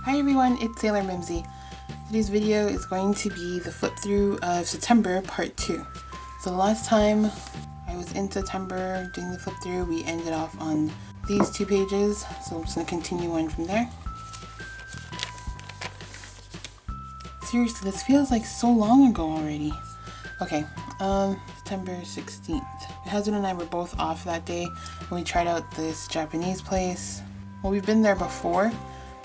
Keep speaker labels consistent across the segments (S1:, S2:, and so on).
S1: Hi everyone, it's Sailor Mimsy. Today's video is going to be the flip through of September part 2. So the last time I was in September doing the flip through, we ended off on these 2 pages. So I'm just going to continue on from there. Seriously, this feels like so long ago already. Okay, September 16th. My husband and I were both off that day and we tried out this Japanese place. Well, we've been there before,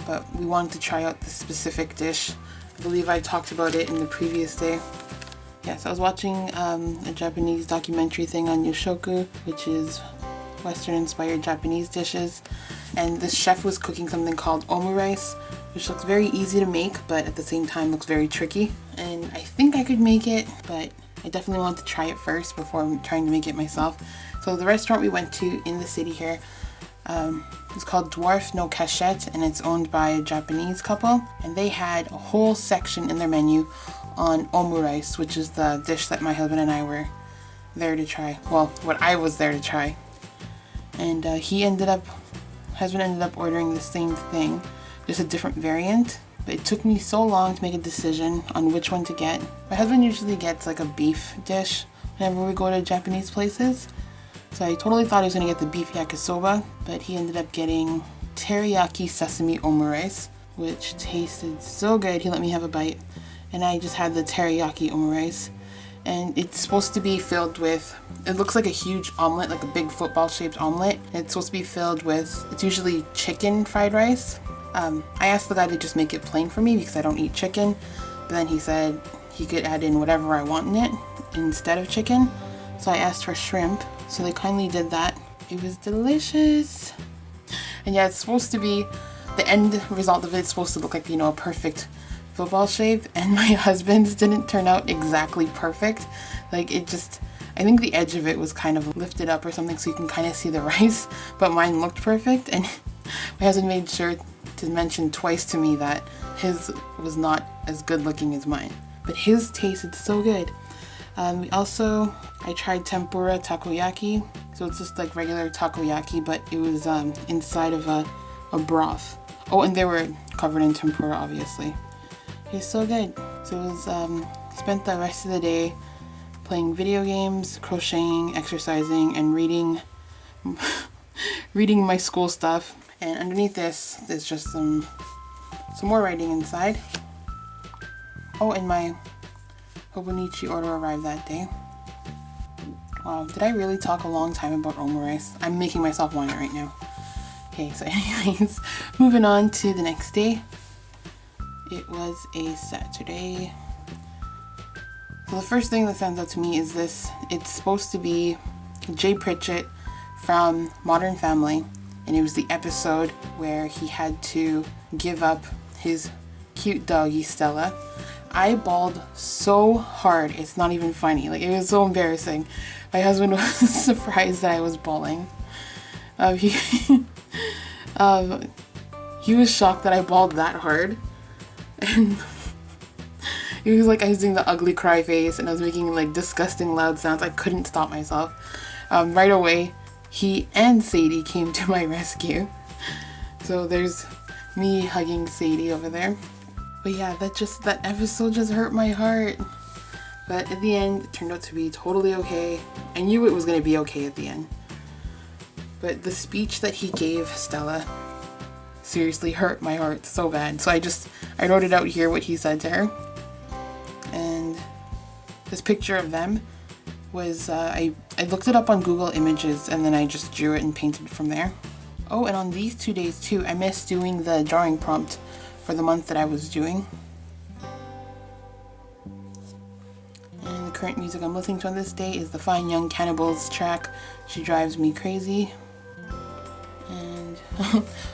S1: but we wanted to try out this specific dish. I believe I talked about it in the previous day. Yes, I was watching a Japanese documentary thing on Yoshoku, which is Western-inspired Japanese dishes, and this chef was cooking something called omurice, which looks very easy to make, but at the same time looks very tricky. And I think I could make it, but I definitely want to try it first before trying to make it myself. So the restaurant we went to in the city here, it's called Dwarf no Cachette, and it's owned by a Japanese couple, and they had a whole section in their menu on omurice, which is the dish that my husband and I were there to try. Well, what I was there to try. And husband ended up ordering the same thing, just a different variant. But it took me so long to make a decision on which one to get. My husband usually gets like a beef dish whenever we go to Japanese places. So I totally thought he was going to get the beef yakisoba, but he ended up getting teriyaki sesame omurice, which tasted so good. He let me have a bite, and I just had the teriyaki omurice. And it's supposed to be filled with, it looks like a huge omelet, like a big football shaped omelet. It's supposed to be filled with, it's usually chicken fried rice. I asked the guy to just make it plain for me because I don't eat chicken, but then he said he could add in whatever I want in it instead of chicken. So I asked for shrimp, so they kindly did that. It was delicious. And yeah, it's supposed to be, the end result of it is supposed to look like, a perfect football shape, and my husband's didn't turn out exactly perfect. Like it just, I think the edge of it was kind of lifted up or something so you can kind of see the rice, but mine looked perfect, and my husband made sure to mention twice to me that his was not as good looking as mine, but his tasted so good. I tried tempura takoyaki, so it's just like regular takoyaki, but it was inside of a broth. Oh, and they were covered in tempura, obviously. It was so good. So it was, spent the rest of the day playing video games, crocheting, exercising, and reading my school stuff. And underneath this, there's just some more writing inside. Oh, and my Hobonichi order arrived that day. Wow, did I really talk a long time about omurice? I'm making myself want it right now. Okay, so anyways, moving on to the next day. It was a Saturday. So the first thing that stands out to me is this. It's supposed to be Jay Pritchett from Modern Family, and it was the episode where he had to give up his cute doggy Stella. I bawled so hard, it's not even funny. Like, it was so embarrassing. My husband was surprised that I was bawling. He was shocked that I bawled that hard. And he was like, I was doing the ugly cry face and I was making like disgusting loud sounds. I couldn't stop myself. Right away, he and Sadie came to my rescue. So there's me hugging Sadie over there. But yeah, that episode just hurt my heart. But at the end, it turned out to be totally okay. I knew it was going to be okay at the end. But the speech that he gave Stella seriously hurt my heart so bad. So I wrote it out here, what he said to her. And this picture of them was, I looked it up on Google Images and then I just drew it and painted from there. Oh, and on these 2 days too, I missed doing the drawing prompt for the month that I was doing. And the current music I'm listening to on this day is the Fine Young Cannibals track, She Drives Me Crazy. And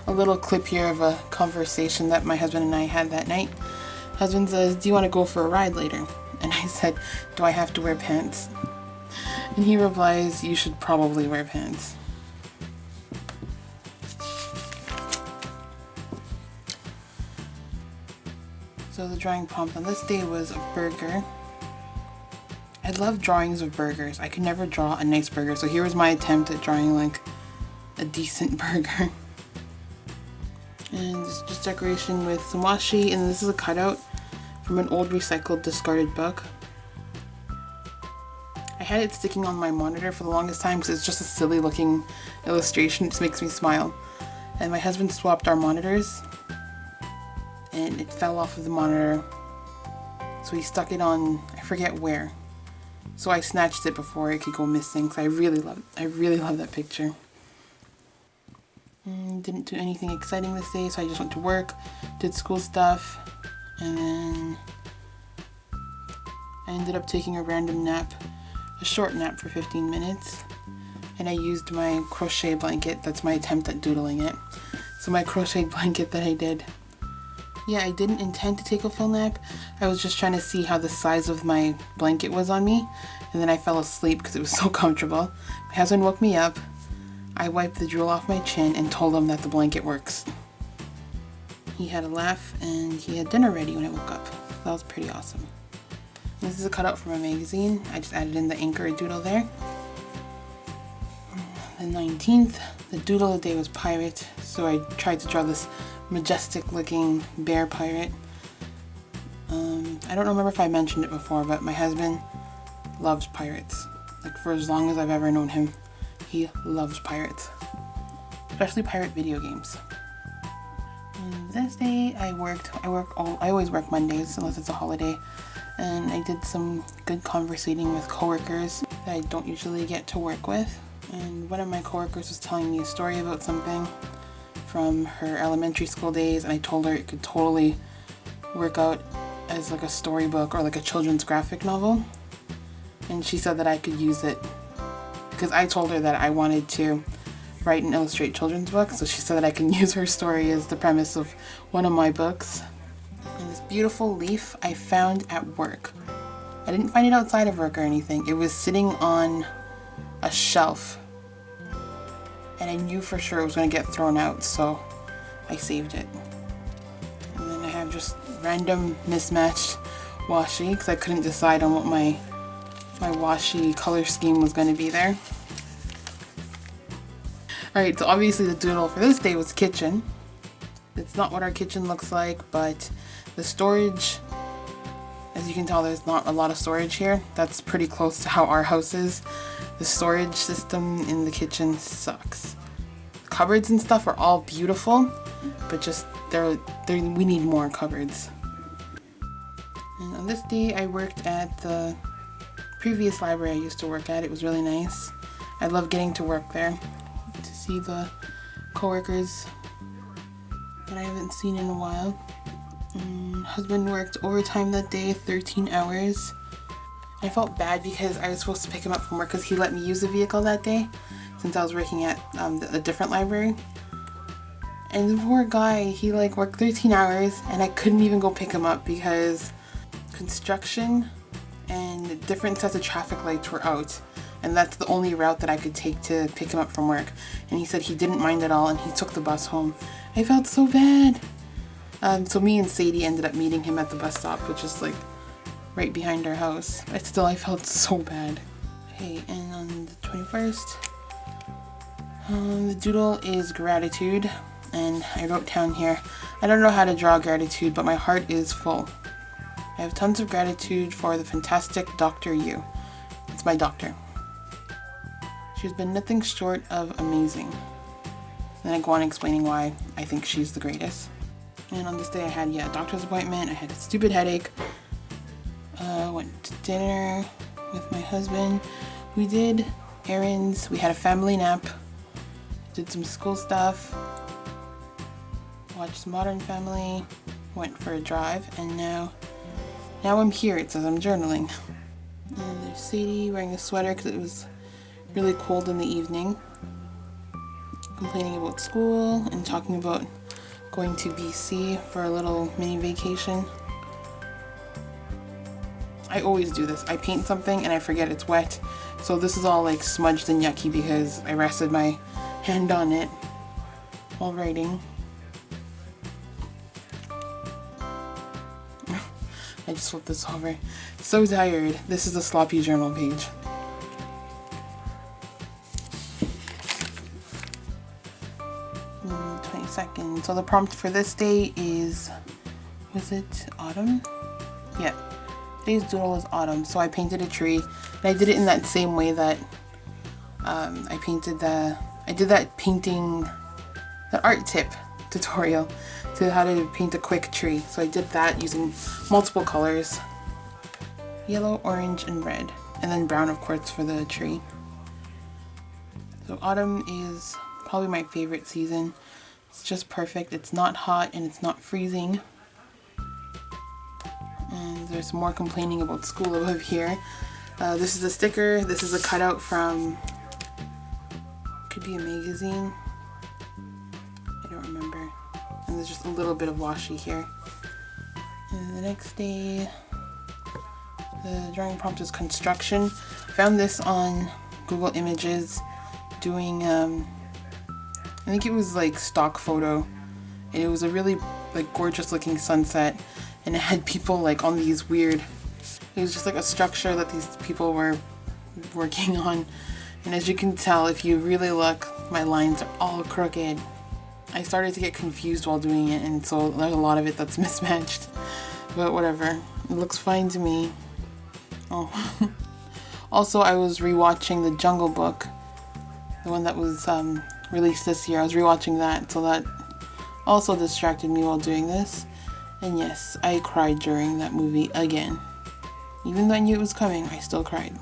S1: a little clip here of a conversation that my husband and I had that night. Husband says, "Do you want to go for a ride later?" And I said, "Do I have to wear pants?" And he replies, "You should probably wear pants." So the drawing prompt on this day was a burger. I love drawings of burgers. I could never draw a nice burger, so here was my attempt at drawing like a decent burger. And it's just Christmas decoration with some washi, and this is a cutout from an old recycled discarded book. I had it sticking on my monitor for the longest time because it's just a silly looking illustration. It just makes me smile. And my husband swapped our monitors and it fell off of the monitor. So he stuck it on, I forget where. So I snatched it before it could go missing because I really love that picture. Didn't do anything exciting this day, so I just went to work, did school stuff, and then I ended up taking a random nap, a short nap for 15 minutes, and I used my crochet blanket. That's my attempt at doodling it. So my crochet blanket that I did. Yeah, I didn't intend to take a full nap. I was just trying to see how the size of my blanket was on me, and then I fell asleep because it was so comfortable. My husband woke me up. I wiped the drool off my chin and told him that the blanket works. He had a laugh and he had dinner ready when I woke up. That was pretty awesome. This is a cutout from a magazine. I just added in the anchor doodle there. The 19th, the doodle of the day was pirate, so I tried to draw this majestic looking bear pirate. I don't remember if I mentioned it before, but my husband loves pirates. Like for as long as I've ever known him, he loves pirates, especially pirate video games. This day I always work Mondays unless it's a holiday, and I did some good conversating with coworkers that I don't usually get to work with. And one of my coworkers was telling me a story about something from her elementary school days, and I told her it could totally work out as like a storybook or like a children's graphic novel. And she said that I could use it because I told her that I wanted to write and illustrate children's books, so she said that I can use her story as the premise of one of my books. And this beautiful leaf I found at work. I didn't find it outside of work or anything. It was sitting on a shelf, and I knew for sure it was going to get thrown out, so I saved it. And then I have just random mismatched washi because I couldn't decide on what my washi color scheme was going to be there. Alright, so obviously the doodle for this day was kitchen. It's not what our kitchen looks like, but the storage, as you can tell, there's not a lot of storage here. That's pretty close to how our house is. The storage system in the kitchen sucks. Cupboards and stuff are all beautiful, but just we need more cupboards. And on this day I worked at the previous library I used to work at. It was really nice. I love getting to work there, to see the coworkers that I haven't seen in a while. Husband worked overtime that day, 13 hours. I felt bad because I was supposed to pick him up from work because he let me use the vehicle that day since I was working at a different library. And the poor guy, he like worked 13 hours and I couldn't even go pick him up because construction and different sets of traffic lights were out, and that's the only route that I could take to pick him up from work. And he said he didn't mind at all and he took the bus home. I felt so bad. So me and Sadie ended up meeting him at the bus stop, which is like right behind our house. But still, I felt so bad. Okay, and on the 21st, the doodle is gratitude, and I wrote down here, I don't know how to draw gratitude, but my heart is full. I have tons of gratitude for the fantastic Dr. Yu. It's my doctor. She's been nothing short of amazing. Then I go on explaining why I think she's the greatest. And on this day I had, a doctor's appointment. I had a stupid headache. Went to dinner with my husband. We did errands. We had a family nap. Did some school stuff. Watched Modern Family. Went for a drive. And now I'm here. It says I'm journaling. And there's Sadie wearing a sweater because it was really cold in the evening. Complaining about school and talking about going to BC for a little mini vacation. I always do this. I paint something and I forget it's wet. So this is all like smudged and yucky because I rested my hand on it while writing. I just flipped this over. So tired. This is a sloppy journal page. 2nd. So the prompt for this day is, was it autumn? Yeah, today's doodle is autumn. So I painted a tree, and I did it in that same way that I did that painting, the art tip tutorial to how to paint a quick tree. So I did that using multiple colors, yellow, orange, and red, and then brown of course for the tree. So autumn is probably my favorite season. It's just perfect. It's not hot and it's not freezing. And there's more complaining about school above here. This is a sticker. This is a cutout from, could be a magazine. I don't remember. And there's just a little bit of washi here. And the next day, the drawing prompt is construction. I found this on Google Images doing, I think it was like stock photo. And it was a really like gorgeous looking sunset. And it had people like on these weird, it was just like a structure that these people were working on. And as you can tell, if you really look, my lines are all crooked. I started to get confused while doing it, and so there's a lot of it that's mismatched. But whatever, it looks fine to me. Oh. Also, I was rewatching The Jungle Book, the one that was released this year. I was rewatching that, so that also distracted me while doing this. And yes, I cried during that movie again. Even though I knew it was coming, I still cried.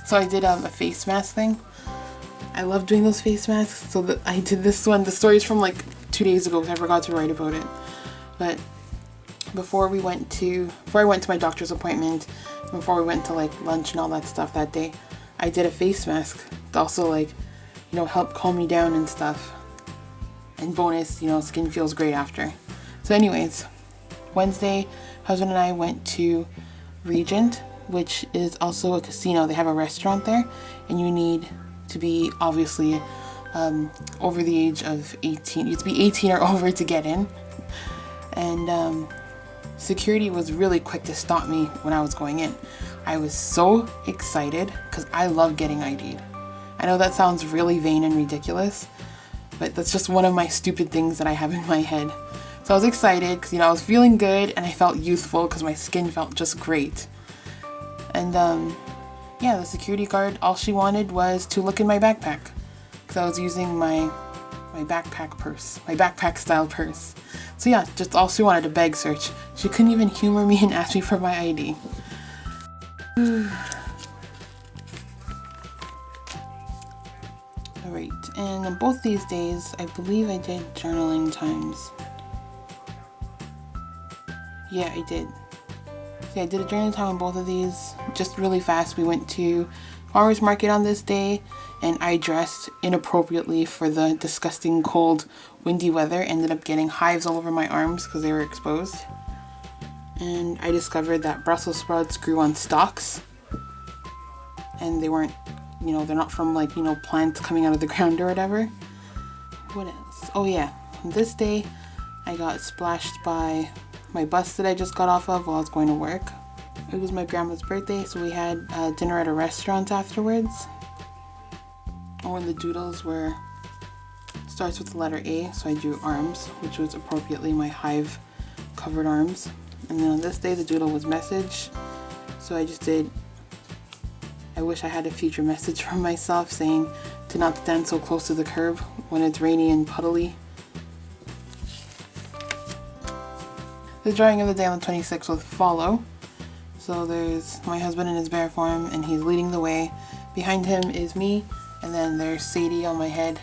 S1: So I did a face mask thing. I love doing those face masks, so I did this one. The story's from like 2 days ago because I forgot to write about it. But before I went to my doctor's appointment, before we went to like lunch and all that stuff that day, I did a face mask to also like, you know, help calm me down and stuff. And bonus, you know, skin feels great after. So anyways, Wednesday, husband and I went to Regent, which is also a casino. They have a restaurant there, and you need to be obviously over the age of 18. You have to be 18 or over to get in. And security was really quick to stop me when I was going in. I was so excited because I love getting ID'd. I know that sounds really vain and ridiculous, but that's just one of my stupid things that I have in my head. So I was excited because, you know, I was feeling good and I felt youthful because my skin felt just great. And yeah, the security guard, all she wanted was to look in my backpack because I was using my backpack purse, my backpack style purse. So yeah, just all she wanted, a bag search. She couldn't even humor me and ask me for my ID. Alright, and on both these days, I believe I did journaling times. Yeah, I did. Yeah, I did a journaling time on both of these. Just really fast, we went to farmer's market on this day, and I dressed inappropriately for the disgusting cold, windy weather. Ended up getting hives all over my arms because they were exposed. And I discovered that Brussels sprouts grew on stalks. And they weren't, you know, they're not from like, you know, plants coming out of the ground or whatever. What else? Oh yeah, this day I got splashed by my bus that I just got off of while I was going to work. It was my grandma's birthday, so we had dinner at a restaurant afterwards. Oh, and the doodles were, starts with the letter A, so I drew arms, which was appropriately my hive covered arms. And then on this day the doodle was message, so I just did, I wish I had a future message from myself saying to not stand so close to the curb when it's rainy and puddly. The drawing of the day on the 26th was follow. So there's my husband in his bear form and he's leading the way. Behind him is me, and then there's Sadie on my head.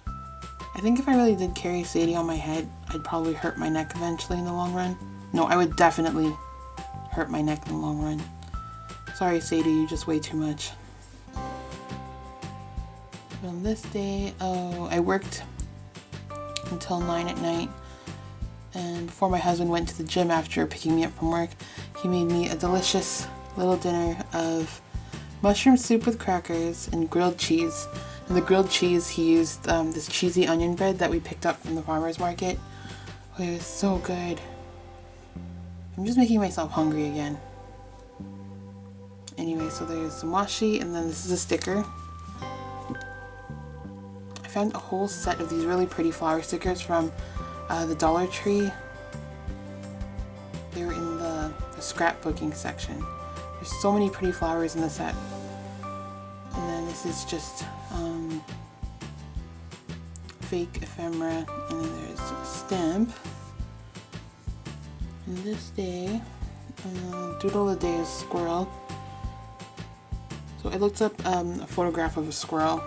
S1: I think if I really did carry Sadie on my head, I'd probably hurt my neck eventually in the long run. No, I would definitely hurt my neck in the long run. Sorry Sadie, you just weigh too much. On this day, I worked until 9 at night. And before my husband went to the gym after picking me up from work, he made me a delicious little dinner of mushroom soup with crackers and grilled cheese. And the grilled cheese, he used this cheesy onion bread that we picked up from the farmer's market. Oh, it was so good. I'm just making myself hungry again. Anyway, so there's some washi, and then this is a sticker. I found a whole set of these really pretty flower stickers from the Dollar Tree. They were in the scrapbooking section. There's so many pretty flowers in the set. And then this is just fake ephemera, and then there's a stamp. And this day, doodle of the day is squirrel. So I looked up a photograph of a squirrel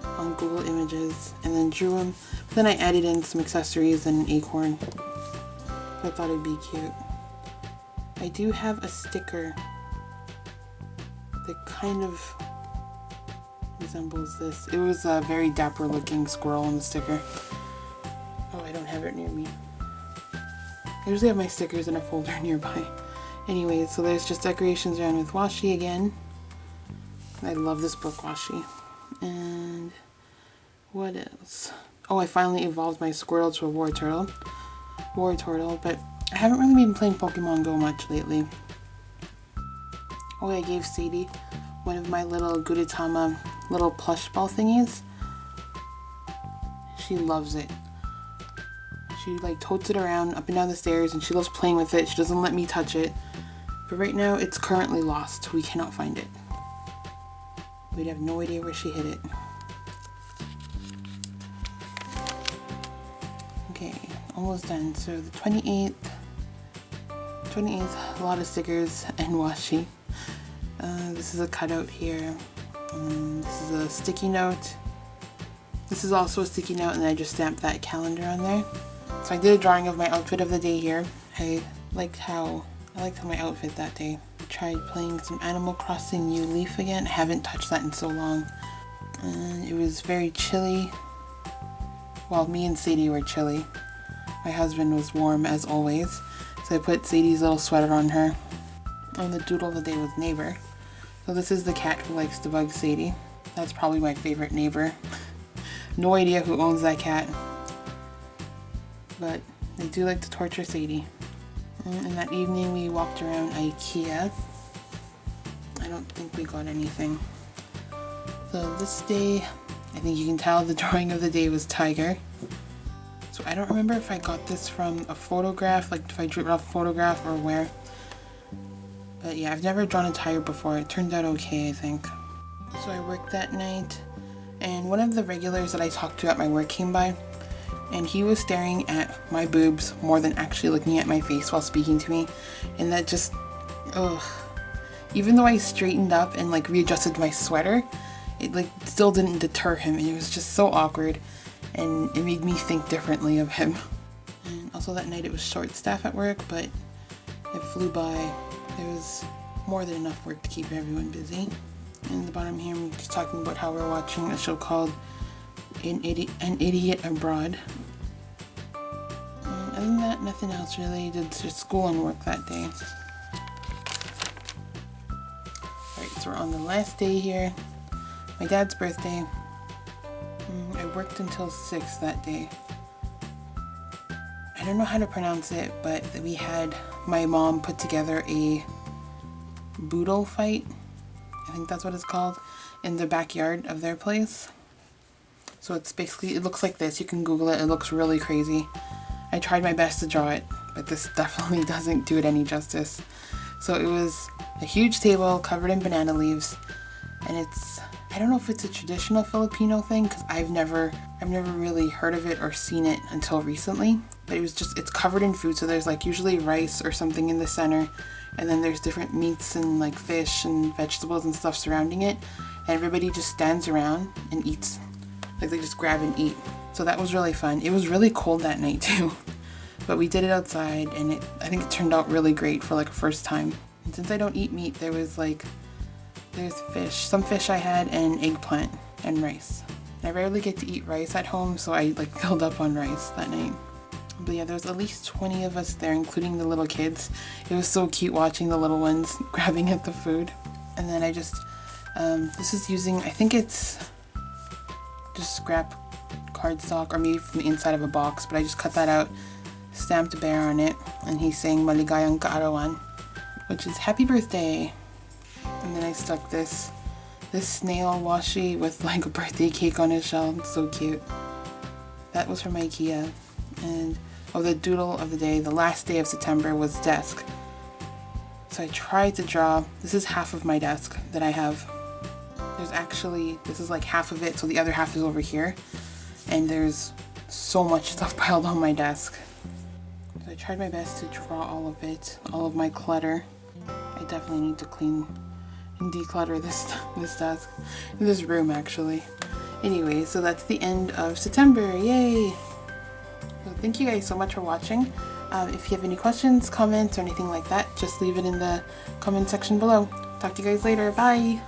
S1: on Google Images and then drew him. But then I added in some accessories and an acorn. So I thought it'd be cute. I do have a sticker that kind of resembles this. It was a very dapper looking squirrel on the sticker. Oh, I don't have it near me. I usually have my stickers in a folder nearby. Anyways, so there's just decorations around with washi again. I love this book washi. And what else? Oh, I finally evolved my squirrel to a war turtle, but I haven't really been playing Pokemon Go much lately. Oh, I gave Sadie one of my little Gudetama little plush ball thingies. She loves it. She like totes it around up and down the stairs and she loves playing with it. She doesn't let me touch it. But right now it's currently lost. We cannot find it. We'd have no idea where she hid it. Okay, almost done. So the 28th, a lot of stickers and washi. This is a cutout here. This is a sticky note. This is also a sticky note, and I just stamped that calendar on there. So I did a drawing of my outfit of the day here. I liked how my outfit that day. Tried playing some Animal Crossing New Leaf again. I haven't touched that in so long. And it was very chilly. Well, me and Sadie were chilly. My husband was warm as always. So I put Sadie's little sweater on her. And the doodle of the day was Neighbor. So this is the cat who likes to bug Sadie. That's probably my favorite neighbor. No idea who owns that cat. But they do like to torture Sadie. And that evening we walked around IKEA. I don't think we got anything. So this day, I think you can tell the drawing of the day was Tiger. So I don't remember if I got this from a photograph, like if I drew it off a photograph or where. But yeah, I've never drawn a tiger before. It turned out okay, I think. So I worked that night, and one of the regulars that I talked to at my work came by, and he was staring at my boobs more than actually looking at my face while speaking to me, and that just, ugh. Even though I straightened up and like readjusted my sweater, it like still didn't deter him, and it was just so awkward, and it made me think differently of him. And also that night it was short staff at work, but it flew by. There was more than enough work to keep everyone busy. In the bottom here, I'm just talking about how we're watching a show called An Idiot Abroad. And other than that, nothing else really. Did just school and work that day. Alright, so we're on the last day here. My dad's birthday. I worked until 6 that day. I don't know how to pronounce it, but we had my mom put together a boodle fight, I think that's what it's called, in the backyard of their place. So it's basically, it looks like this. You can Google it. It looks really crazy. I tried my best to draw it, but this definitely doesn't do it any justice. So it was a huge table covered in banana leaves, and it's, I don't know if it's a traditional Filipino thing because I've never really heard of it or seen it until recently. But it was just, it's covered in food, so there's like usually rice or something in the center, and then there's different meats and like fish and vegetables and stuff surrounding it, and everybody just stands around and eats. Like they just grab and eat. So that was really fun. It was really cold that night too, but we did it outside, and I think it turned out really great for like a first time. And since I don't eat meat, there's fish, some fish I had, and eggplant and rice. I rarely get to eat rice at home, so I like filled up on rice that night. But yeah, there was at least 20 of us there, including the little kids. It was so cute watching the little ones grabbing at the food. And then I just, this is using, I think it's just scrap cardstock, or maybe from the inside of a box, but I just cut that out, stamped a bear on it, and he's saying Maligayang Kaarawan, which is happy birthday. And then I stuck this this snail washi with like a birthday cake on his shell. It's so cute. That was from IKEA. And the doodle of the day, the last day of September, was desk. So I tried to draw, this is half of my desk that I have. There's actually, this is like half of it, so the other half is over here. And there's so much stuff piled on my desk. So I tried my best to draw all of it, all of my clutter. I definitely need to clean and declutter this desk, this room actually. Anyway, so that's the end of September, yay! So thank you guys so much for watching. If you have any questions, comments, or anything like that, just leave it in the comment section below. Talk to you guys later, bye!